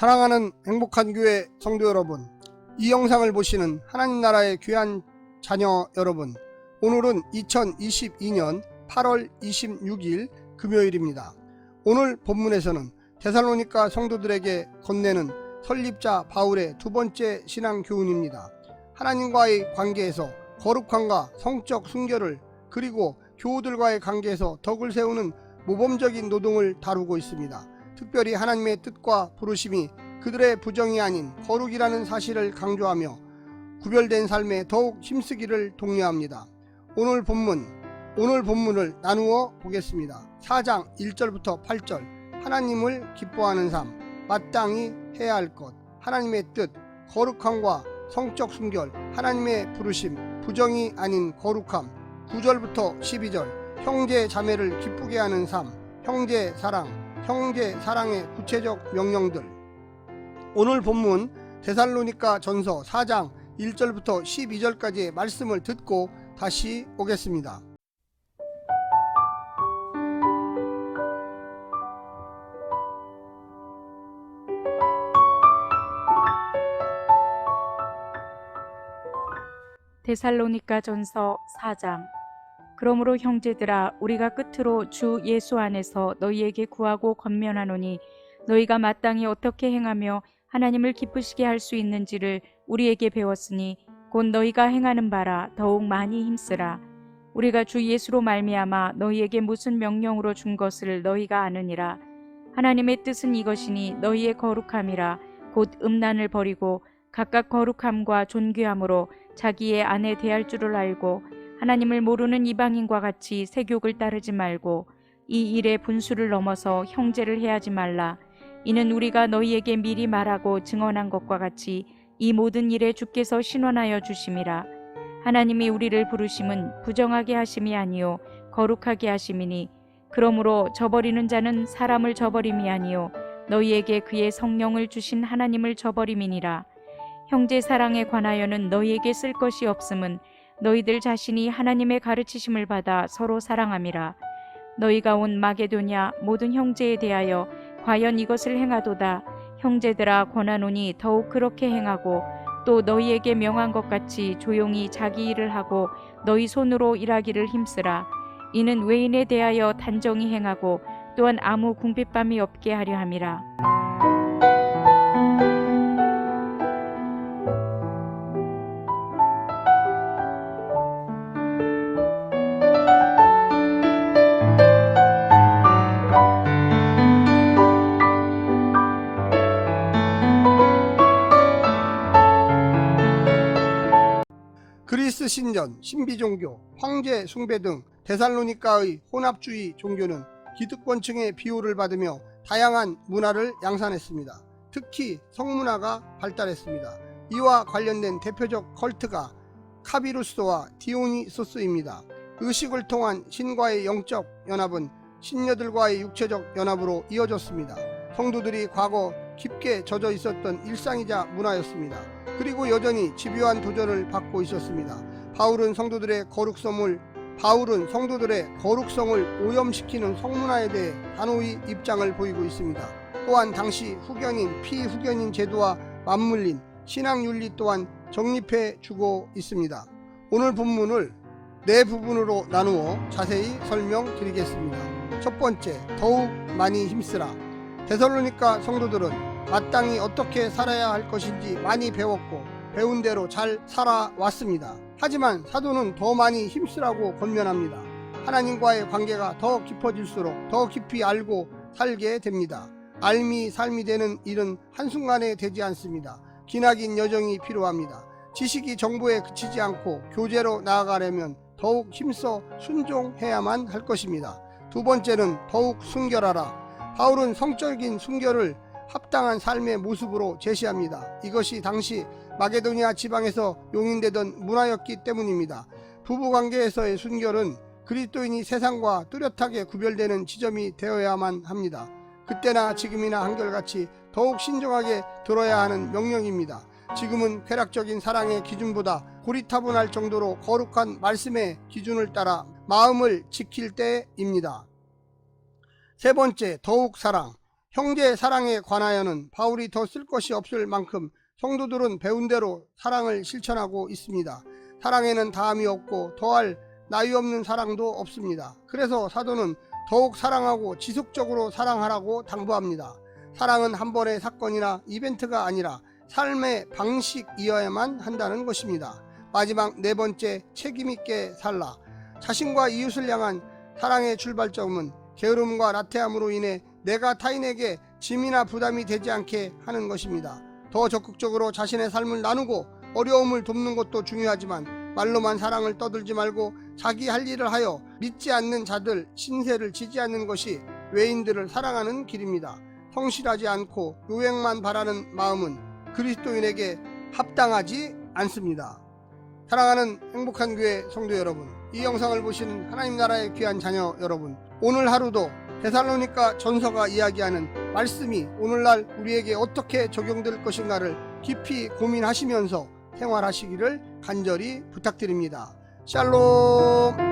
사랑하는 행복한 교회 성도 여러분, 이 영상을 보시는 하나님 나라의 귀한 자녀 여러분, 오늘은 2022년 8월 26일 금요일입니다. 오늘 본문에서는 데살로니가 성도들에게 건네는 설립자 바울의 두 번째 신앙 교훈입니다. 하나님과의 관계에서 거룩함과 성적 순결을, 그리고 교우들과의 관계에서 덕을 세우는 모범적인 노동을 다루고 있습니다. 특별히 하나님의 뜻과 부르심이 그들의 부정이 아닌 거룩이라는 사실을 강조하며 구별된 삶에 더욱 힘쓰기를 독려합니다. 오늘 본문을 나누어 보겠습니다. 4장 1절부터 8절, 하나님을 기뻐하는 삶, 마땅히 해야 할 것, 하나님의 뜻, 거룩함과 성적 순결, 하나님의 부르심, 부정이 아닌 거룩함, 9절부터 12절, 형제 자매를 기쁘게 하는 삶, 형제 사랑의 구체적 명령들. 오늘 본문 데살로니가 전서 4장 1절부터 12절까지의 말씀을 듣고 다시 오겠습니다. 데살로니가 전서 4장. 그러므로 형제들아, 우리가 끝으로 주 예수 안에서 너희에게 구하고 권면하노니, 너희가 마땅히 어떻게 행하며 하나님을 기쁘시게 할 수 있는지를 우리에게 배웠으니 곧 너희가 행하는 바라 더욱 많이 힘쓰라. 우리가 주 예수로 말미암아 너희에게 무슨 명령으로 준 것을 너희가 아느니라. 하나님의 뜻은 이것이니 너희의 거룩함이라. 곧 음란을 버리고 각각 거룩함과 존귀함으로 자기의 아내 대할 줄을 알고, 하나님을 모르는 이방인과 같이 세욕을 따르지 말고 이 일의 분수를 넘어서 형제를 해하지 말라. 이는 우리가 너희에게 미리 말하고 증언한 것과 같이 이 모든 일에 주께서 신원하여 주심이라. 하나님이 우리를 부르심은 부정하게 하심이 아니요 거룩하게 하심이니, 그러므로 저버리는 자는 사람을 저버림이 아니요 너희에게 그의 성령을 주신 하나님을 저버림이니라. 형제 사랑에 관하여는 너희에게 쓸 것이 없음은 너희들 자신이 하나님의 가르치심을 받아 서로 사랑함이라. 너희가 온 마게도냐 모든 형제에 대하여 과연 이것을 행하도다. 형제들아, 권하노니 더욱 그렇게 행하고, 또 너희에게 명한 것 같이 조용히 자기 일을 하고 너희 손으로 일하기를 힘쓰라. 이는 외인에 대하여 단정히 행하고 또한 아무 궁핍함이 없게 하려 함이라. 그리스 신전, 신비종교, 황제 숭배 등 데살로니가의 혼합주의 종교는 기득권층의 비호를 받으며 다양한 문화를 양산했습니다. 특히 성문화가 발달했습니다. 이와 관련된 대표적 컬트가 카비루스와 디오니소스입니다. 의식을 통한 신과의 영적 연합은 신녀들과의 육체적 연합으로 이어졌습니다. 성도들이 과거 깊게 젖어 있었던 일상이자 문화였습니다. 그리고 여전히 집요한 도전을 받고 있었습니다. 바울은 성도들의 거룩성을 오염시키는 성문화에 대해 단호히 입장을 보이고 있습니다. 또한 당시 후견인, 피후견인 제도와 맞물린 신앙윤리 또한 정립해 주고 있습니다. 오늘 본문을 네 부분으로 나누어 자세히 설명드리겠습니다. 첫 번째, 더욱 많이 힘쓰라. 데살로니가 성도들은 마땅히 어떻게 살아야 할 것인지 많이 배웠고 배운 대로 잘 살아왔습니다. 하지만 사도는 더 많이 힘쓰라고 권면합니다. 하나님과의 관계가 더 깊어질수록 더 깊이 알고 살게 됩니다. 삶이 되는 일은 한순간에 되지 않습니다. 기나긴 여정이 필요합니다. 지식이 정보에 그치지 않고 교제로 나아가려면 더욱 힘써 순종해야만 할 것입니다. 두 번째는 더욱 순결하라. 바울은 성적인 순결을 합당한 삶의 모습으로 제시합니다. 이것이 당시 마게도니아 지방에서 용인되던 문화였기 때문입니다. 부부관계에서의 순결은 그리스도인이 세상과 뚜렷하게 구별되는 지점이 되어야만 합니다. 그때나 지금이나 한결같이 더욱 신중하게 들어야 하는 명령입니다. 지금은 쾌락적인 사랑의 기준보다 고리타분할 정도로 거룩한 말씀의 기준을 따라 마음을 지킬 때입니다. 세 번째, 더욱 사랑. 형제 사랑에 관하여는 바울이 더 쓸 것이 없을 만큼 성도들은 배운 대로 사랑을 실천하고 있습니다. 사랑에는 다함이 없고 더할 나위 없는 사랑도 없습니다. 그래서 사도는 더욱 사랑하고 지속적으로 사랑하라고 당부합니다. 사랑은 한 번의 사건이나 이벤트가 아니라 삶의 방식이어야만 한다는 것입니다. 마지막 네 번째, 책임있게 살라. 자신과 이웃을 향한 사랑의 출발점은 게으름과 나태함으로 인해 내가 타인에게 짐이나 부담이 되지 않게 하는 것입니다. 더 적극적으로 자신의 삶을 나누고 어려움을 돕는 것도 중요하지만 말로만 사랑을 떠들지 말고 자기 할 일을 하여 믿지 않는 자들 신세를 지지 않는 것이 외인들을 사랑하는 길입니다. 성실하지 않고 요행만 바라는 마음은 그리스도인에게 합당하지 않습니다. 사랑하는 행복한 교회 성도 여러분, 이 영상을 보시는 하나님 나라의 귀한 자녀 여러분, 오늘 하루도 데살로니가 전서가 이야기하는 말씀이 오늘날 우리에게 어떻게 적용될 것인가를 깊이 고민하시면서 생활하시기를 간절히 부탁드립니다. 샬롬.